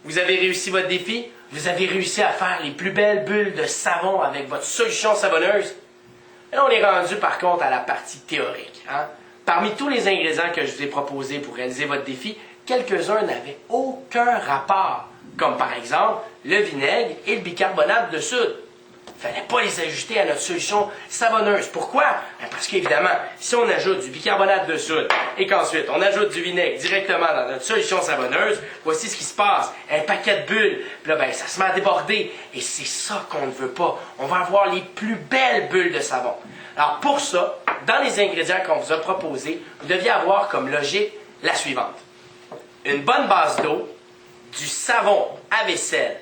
Vous avez réussi votre défi? Vous avez réussi à faire les plus belles bulles de savon avec votre solution savonneuse? Et là, on est rendu par contre à la partie théorique. Hein? Parmi tous les ingrédients que je vous ai proposés pour réaliser votre défi, quelques-uns n'avaient aucun rapport, comme par exemple le vinaigre et le bicarbonate de soude. Il ne fallait pas les ajouter à notre solution savonneuse. Pourquoi? Parce qu'évidemment, si on ajoute du bicarbonate de soude et qu'ensuite on ajoute du vinaigre directement dans notre solution savonneuse, voici ce qui se passe. Un paquet de bulles, puis là, ça se met à déborder. Et c'est ça qu'on ne veut pas. On va avoir les plus belles bulles de savon. Alors pour ça, dans les ingrédients qu'on vous a proposés, vous deviez avoir comme logique la suivante. Une bonne base d'eau, du savon à vaisselle,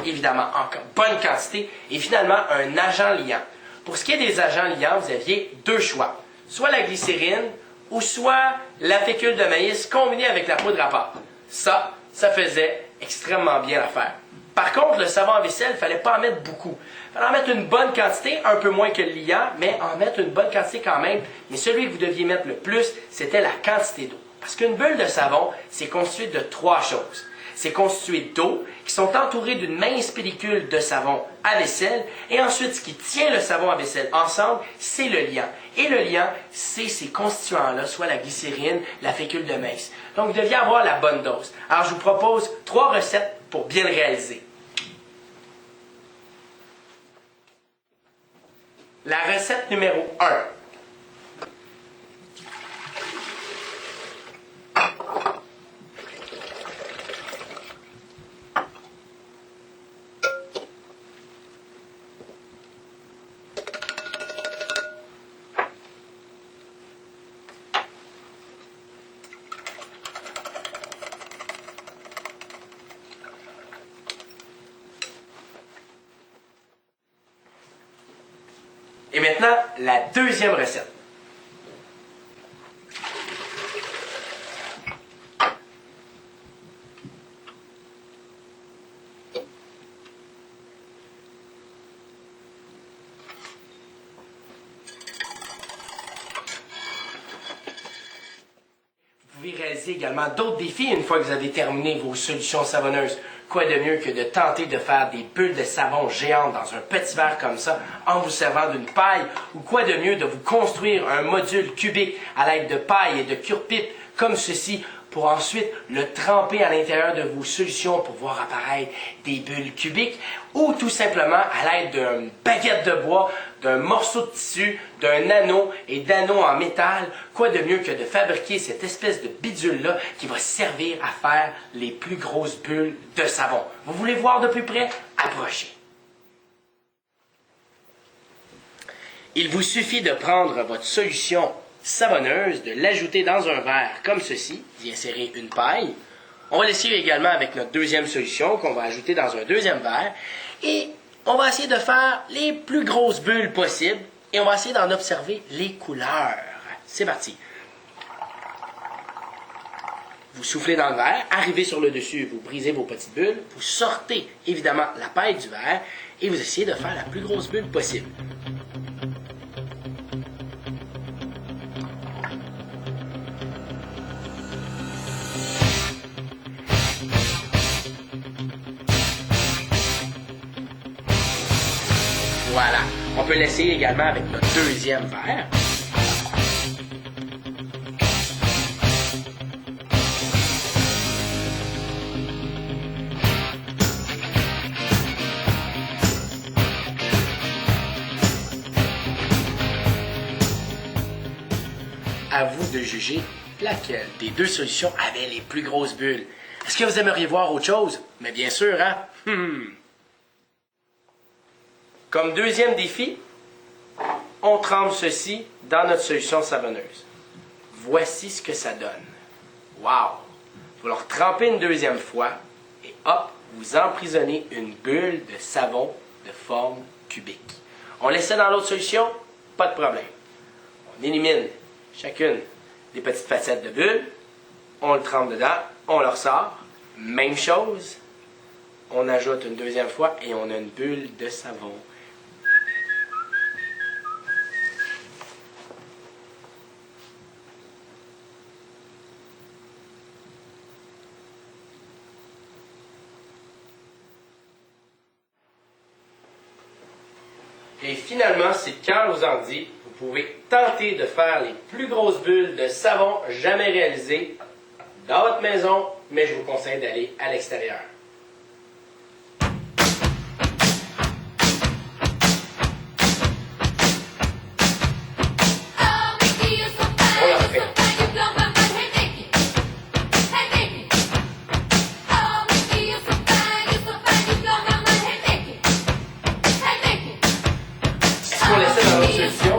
évidemment en bonne quantité, et finalement un agent liant. Pour ce qui est des agents liants, vous aviez deux choix. Soit la glycérine, ou soit la fécule de maïs combinée avec la poudre à pâte. Ça faisait extrêmement bien l'affaire. Par contre, le savon à vaisselle, il ne fallait pas en mettre beaucoup. Il fallait en mettre une bonne quantité, un peu moins que le liant, mais en mettre une bonne quantité quand même. Mais celui que vous deviez mettre le plus, c'était la quantité d'eau. Parce qu'une bulle de savon, c'est constitué de trois choses. C'est constitué d'eau, qui sont entourées d'une mince pellicule de savon à vaisselle, et ensuite, ce qui tient le savon à vaisselle ensemble, c'est le liant. Et le liant, c'est ces constituants-là, soit la glycérine, la fécule de maïs. Donc, vous deviez avoir la bonne dose. Alors, je vous propose 3 recettes pour bien le réaliser. La recette numéro 1. Et maintenant, la deuxième recette. Vous pouvez réaliser également d'autres défis une fois que vous avez terminé vos solutions savonneuses. Quoi de mieux que de tenter de faire des bulles de savon géantes dans un petit verre comme ça en vous servant d'une paille, ou quoi de mieux de vous construire un module cubique à l'aide de paille et de cure-pipe comme ceci pour ensuite le tremper à l'intérieur de vos solutions pour voir apparaître des bulles cubiques, ou tout simplement à l'aide d'une baguette de bois, d'un morceau de tissu, d'un anneau et d'anneaux en métal. Quoi de mieux que de fabriquer cette espèce de bidule-là qui va servir à faire les plus grosses bulles de savon. Vous voulez voir de plus près? Approchez. Il vous suffit de prendre votre solution savonneuse, de l'ajouter dans un verre comme ceci, d'y insérer une paille. On va l'essayer également avec notre deuxième solution qu'on va ajouter dans un deuxième verre. Et on va essayer de faire les plus grosses bulles possibles et on va essayer d'en observer les couleurs. C'est parti. Vous soufflez dans le verre, arrivez sur le dessus, vous brisez vos petites bulles, vous sortez évidemment la paille du verre et vous essayez de faire la plus grosse bulle possible. Voilà. On peut l'essayer également avec notre deuxième verre. À vous de juger laquelle des deux solutions avait les plus grosses bulles. Est-ce que vous aimeriez voir autre chose? Mais bien sûr, hein? Comme deuxième défi, on trempe ceci dans notre solution savonneuse. Voici ce que ça donne. Wow! Vous le trempez une deuxième fois et hop, vous emprisonnez une bulle de savon de forme cubique. On laisse ça dans l'autre solution? Pas de problème. On élimine chacune des petites facettes de bulles. On le trempe dedans, on le ressort. Même chose. On ajoute une deuxième fois et on a une bulle de savon. Et finalement, si le cœur vous en dit, vous pouvez tenter de faire les plus grosses bulles de savon jamais réalisées dans votre maison, mais je vous conseille d'aller à l'extérieur. On la refait. Si on laissait dans l'autre solution,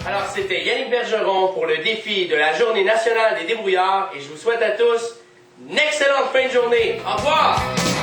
alors, c'était Yannick Bergeron pour le défi de la Journée nationale des débrouillards et je vous souhaite à tous une excellente fin de journée. Au revoir!